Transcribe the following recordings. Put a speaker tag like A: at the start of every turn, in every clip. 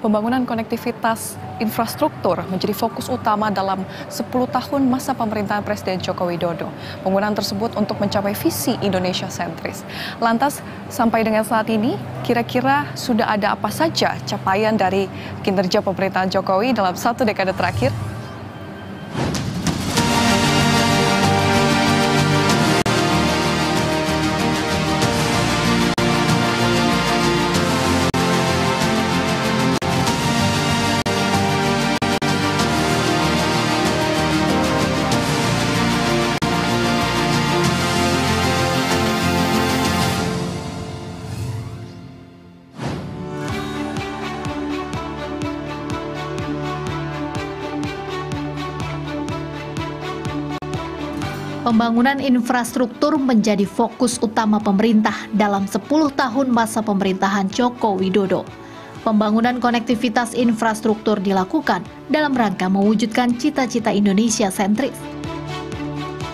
A: pembangunan konektivitas infrastruktur menjadi fokus utama dalam 10 tahun masa pemerintahan Presiden Joko Widodo. Pembangunan tersebut untuk mencapai visi Indonesia sentris. Lantas, sampai dengan saat ini, kira-kira sudah ada apa saja capaian dari kinerja pemerintahan Jokowi dalam 1 dekade terakhir?
B: Pembangunan infrastruktur menjadi fokus utama pemerintah dalam 10 tahun masa pemerintahan Joko Widodo. Pembangunan konektivitas infrastruktur dilakukan dalam rangka mewujudkan cita-cita Indonesia sentris.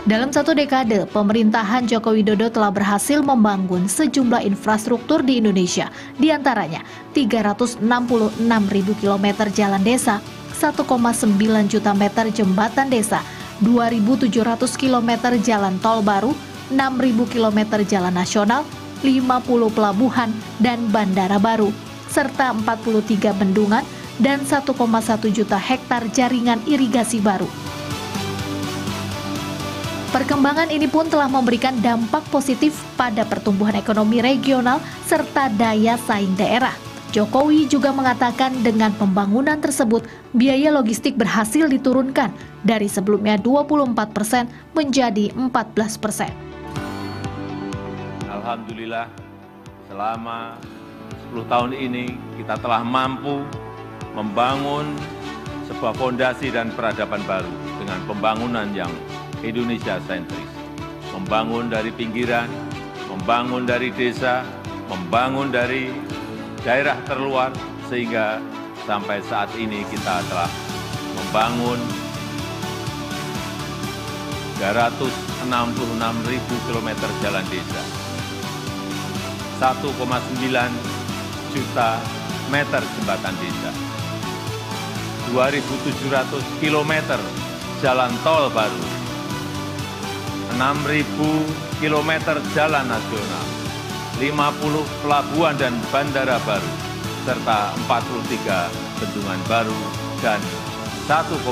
B: Dalam 1 dekade, pemerintahan Joko Widodo telah berhasil membangun sejumlah infrastruktur di Indonesia, diantaranya 366.000 km jalan desa, 1,9 juta meter jembatan desa, 2.700 km jalan tol baru, 6.000 km jalan nasional, 50 pelabuhan dan bandara baru, serta 43 bendungan dan 1,1 juta hektar jaringan irigasi baru. Perkembangan ini pun telah memberikan dampak positif pada pertumbuhan ekonomi regional serta daya saing daerah. Jokowi juga mengatakan dengan pembangunan tersebut, biaya logistik berhasil diturunkan dari sebelumnya 24% menjadi 14%.
C: Alhamdulillah, selama 10 tahun ini kita telah mampu membangun sebuah fondasi dan peradaban baru dengan pembangunan yang Indonesia sentris. Membangun dari pinggiran, membangun dari desa, membangun dari daerah terluar, sehingga sampai saat ini kita telah membangun 366.000 km jalan desa, 1,9 juta meter jembatan desa, 2.700 km jalan tol baru, 6.000 km jalan nasional, 50 pelabuhan dan bandara baru, serta 43 bendungan baru dan 1,1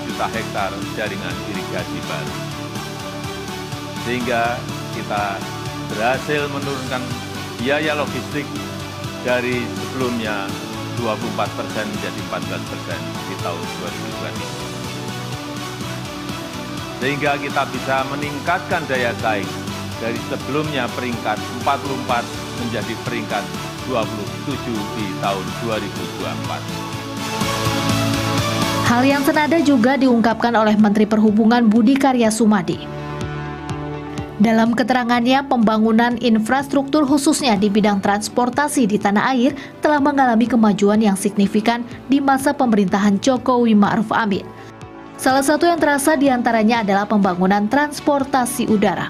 C: juta hektar jaringan irigasi baru. Sehingga kita berhasil menurunkan biaya logistik dari sebelumnya 24% menjadi 14% di tahun 2023. Sehingga kita bisa meningkatkan daya saing dari sebelumnya peringkat 44 menjadi peringkat 27 di tahun 2024.
B: Hal yang senada juga diungkapkan oleh Menteri Perhubungan Budi Karya Sumadi. Dalam keterangannya, pembangunan infrastruktur khususnya di bidang transportasi di tanah air telah mengalami kemajuan yang signifikan di masa pemerintahan Jokowi Ma'ruf Amin. Salah satu yang terasa diantaranya adalah pembangunan transportasi udara.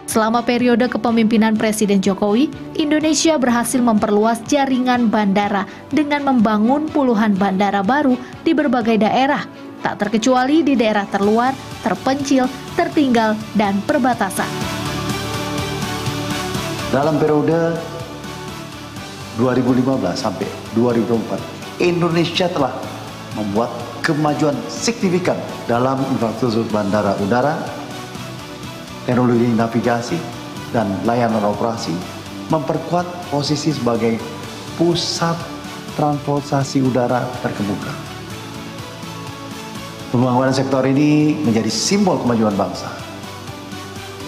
B: Selama periode kepemimpinan Presiden Jokowi, Indonesia berhasil memperluas jaringan bandara dengan membangun puluhan bandara baru di berbagai daerah, tak terkecuali di daerah terluar, terpencil, tertinggal, dan perbatasan.
D: Dalam periode 2015 sampai 2024, Indonesia telah membuat kemajuan signifikan dalam infrastruktur bandara udara, teknologi navigasi, dan layanan operasi, memperkuat posisi sebagai pusat transportasi udara terkemuka. Pembangunan sektor ini menjadi simbol kemajuan bangsa.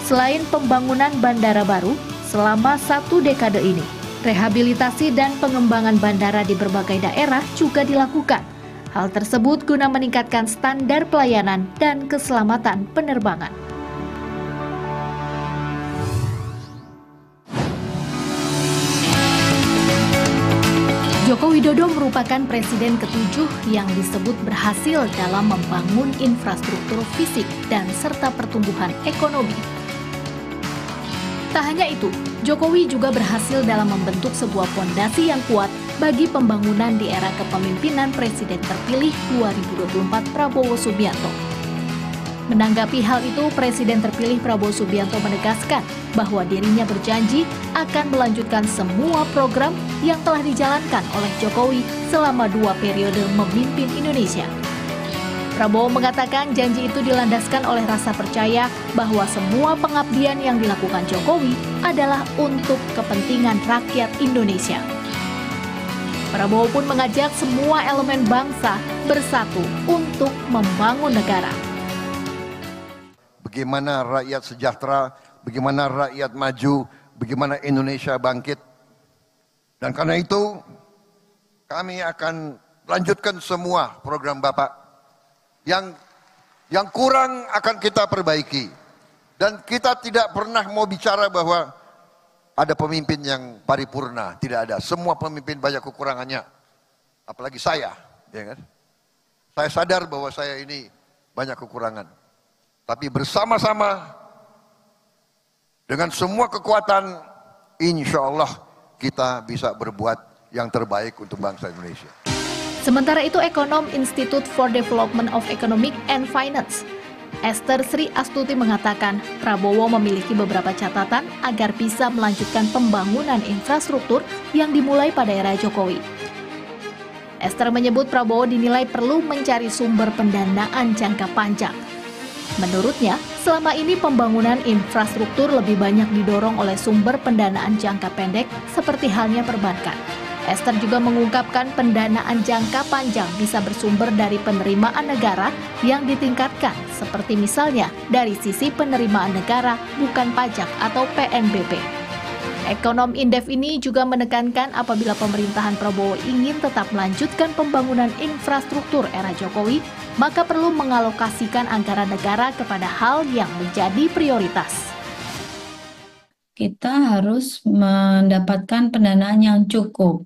B: Selain pembangunan bandara baru, selama 1 dekade ini, rehabilitasi dan pengembangan bandara di berbagai daerah juga dilakukan. Hal tersebut guna meningkatkan standar pelayanan dan keselamatan penerbangan. Joko Widodo merupakan presiden ke-7 yang disebut berhasil dalam membangun infrastruktur fisik dan serta pertumbuhan ekonomi. Tak hanya itu, Jokowi juga berhasil dalam membentuk sebuah fondasi yang kuat bagi pembangunan di era kepemimpinan Presiden terpilih 2024 Prabowo Subianto. Menanggapi hal itu, Presiden terpilih Prabowo Subianto menegaskan bahwa dirinya berjanji akan melanjutkan semua program yang telah dijalankan oleh Jokowi selama 2 periode memimpin Indonesia. Prabowo mengatakan janji itu dilandaskan oleh rasa percaya bahwa semua pengabdian yang dilakukan Jokowi adalah untuk kepentingan rakyat Indonesia. Prabowo pun mengajak semua elemen bangsa bersatu untuk membangun negara.
E: Bagaimana rakyat sejahtera, bagaimana rakyat maju, bagaimana Indonesia bangkit. Dan karena itu, kami akan lanjutkan semua program Bapak. Yang kurang akan kita perbaiki. Dan kita tidak pernah mau bicara bahwa ada pemimpin yang paripurna. Tidak ada. Semua pemimpin banyak kekurangannya. Apalagi saya. Ya kan? Saya sadar bahwa saya ini banyak kekurangan. Tapi bersama-sama dengan semua kekuatan, insya Allah kita bisa berbuat yang terbaik untuk bangsa Indonesia.
B: Sementara itu, ekonom Institute for Development of Economic and Finance, Esther Sri Astuti mengatakan Prabowo memiliki beberapa catatan agar bisa melanjutkan pembangunan infrastruktur yang dimulai pada era Jokowi. Esther menyebut Prabowo dinilai perlu mencari sumber pendanaan jangka panjang. Menurutnya, selama ini pembangunan infrastruktur lebih banyak didorong oleh sumber pendanaan jangka pendek seperti halnya perbankan. Esther juga mengungkapkan pendanaan jangka panjang bisa bersumber dari penerimaan negara yang ditingkatkan, seperti misalnya dari sisi penerimaan negara bukan pajak atau PNBP. Ekonom Indef ini juga menekankan apabila pemerintahan Prabowo ingin tetap melanjutkan pembangunan infrastruktur era Jokowi, maka perlu mengalokasikan anggaran negara kepada hal yang menjadi prioritas.
F: Kita harus mendapatkan pendanaan yang cukup.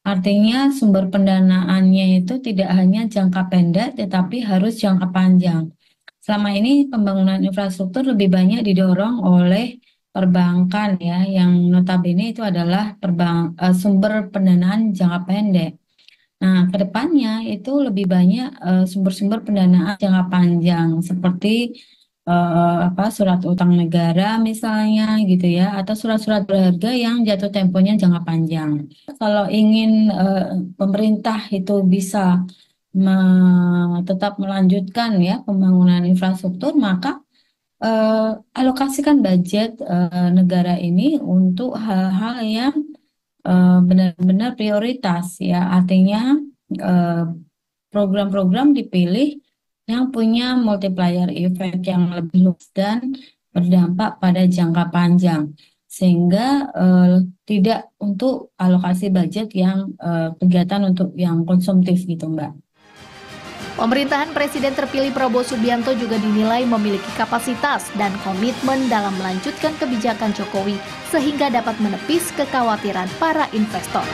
F: Artinya sumber pendanaannya itu tidak hanya jangka pendek, tetapi harus jangka panjang. Selama ini pembangunan infrastruktur lebih banyak didorong oleh perbankan ya, yang notabene itu adalah sumber pendanaan jangka pendek. Nah, kedepannya itu lebih banyak sumber-sumber pendanaan jangka panjang seperti surat utang negara misalnya gitu ya, atau surat-surat berharga yang jatuh temponya jangka panjang. Kalau ingin pemerintah itu bisa tetap melanjutkan ya pembangunan infrastruktur, maka alokasikan budget negara ini untuk hal-hal yang benar-benar prioritas ya, artinya program-program dipilih yang punya multiplier effect yang lebih luas dan berdampak pada jangka panjang, sehingga tidak untuk alokasi budget yang kegiatan untuk yang konsumtif gitu Mbak.
B: Pemerintahan Presiden terpilih Prabowo Subianto juga dinilai memiliki kapasitas dan komitmen dalam melanjutkan kebijakan Jokowi sehingga dapat menepis kekhawatiran para investor.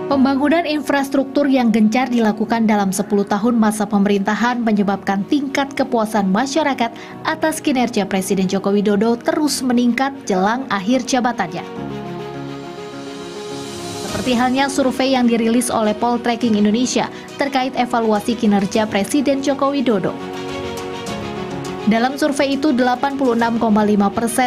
B: Pembangunan infrastruktur yang gencar dilakukan dalam 10 tahun masa pemerintahan menyebabkan tingkat kepuasan masyarakat atas kinerja Presiden Joko Widodo terus meningkat jelang akhir jabatannya. Seperti halnya survei yang dirilis oleh Poltreking Indonesia terkait evaluasi kinerja Presiden Joko Widodo. Dalam survei itu, 86,5%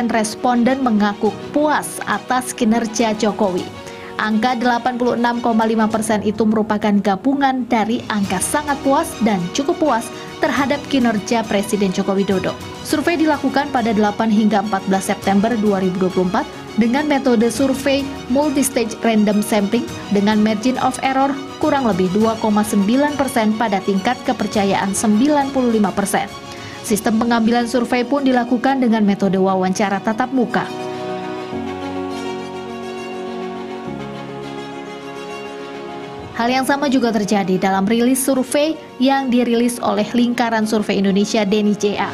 B: responden mengaku puas atas kinerja Jokowi. Angka 86,5% itu merupakan gabungan dari angka sangat puas dan cukup puas terhadap kinerja Presiden Joko Widodo. Survei dilakukan pada 8 hingga 14 September 2024 dengan metode survei multistage random sampling dengan margin of error kurang lebih 2,9% pada tingkat kepercayaan 95%. Sistem pengambilan survei pun dilakukan dengan metode wawancara tatap muka. Hal yang sama juga terjadi dalam rilis survei yang dirilis oleh Lingkaran Survei Indonesia Denny JA.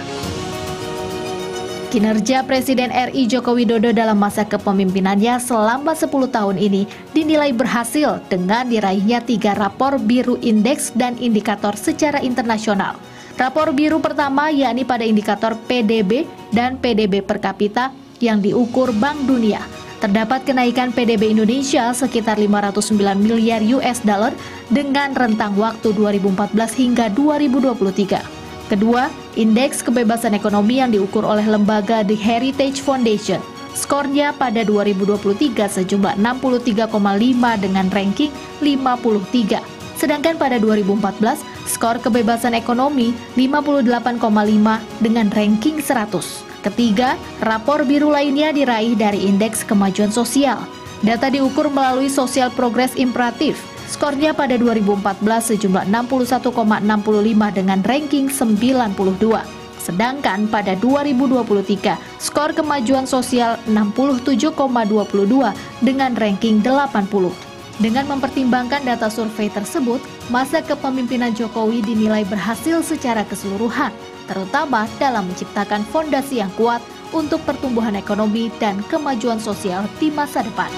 B: Kinerja Presiden RI Joko Widodo dalam masa kepemimpinannya selama 10 tahun ini dinilai berhasil dengan diraihnya 3 rapor biru indeks dan indikator secara internasional. Rapor biru pertama yakni pada indikator PDB dan PDB per kapita yang diukur Bank Dunia. Terdapat kenaikan PDB Indonesia sekitar 509 miliar US dollar dengan rentang waktu 2014 hingga 2023. Kedua, indeks kebebasan ekonomi yang diukur oleh lembaga The Heritage Foundation. Skornya pada 2023 sejumlah 63,5 dengan ranking 53. Sedangkan pada 2014, skor kebebasan ekonomi 58,5 dengan ranking 100. Ketiga, rapor biru lainnya diraih dari indeks kemajuan sosial. Data diukur melalui Social Progress Imperative. Skornya pada 2014 sejumlah 61,65 dengan ranking 92. Sedangkan pada 2023, skor kemajuan sosial 67,22 dengan ranking 80. Dengan mempertimbangkan data survei tersebut, masa kepemimpinan Jokowi dinilai berhasil secara keseluruhan, terutama dalam menciptakan fondasi yang kuat untuk pertumbuhan ekonomi dan kemajuan sosial di masa depan.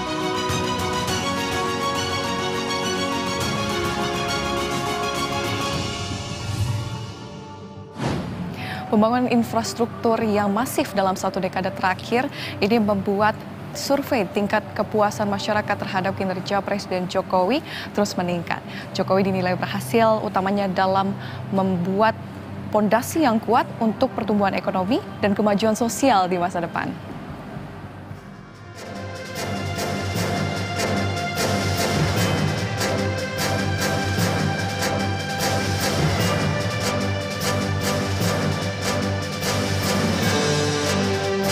A: Pembangunan infrastruktur yang masif dalam satu dekade terakhir ini membuat survei tingkat kepuasan masyarakat terhadap kinerja Presiden Jokowi terus meningkat. Jokowi dinilai berhasil utamanya dalam membuat fondasi yang kuat untuk pertumbuhan ekonomi dan kemajuan sosial di masa depan.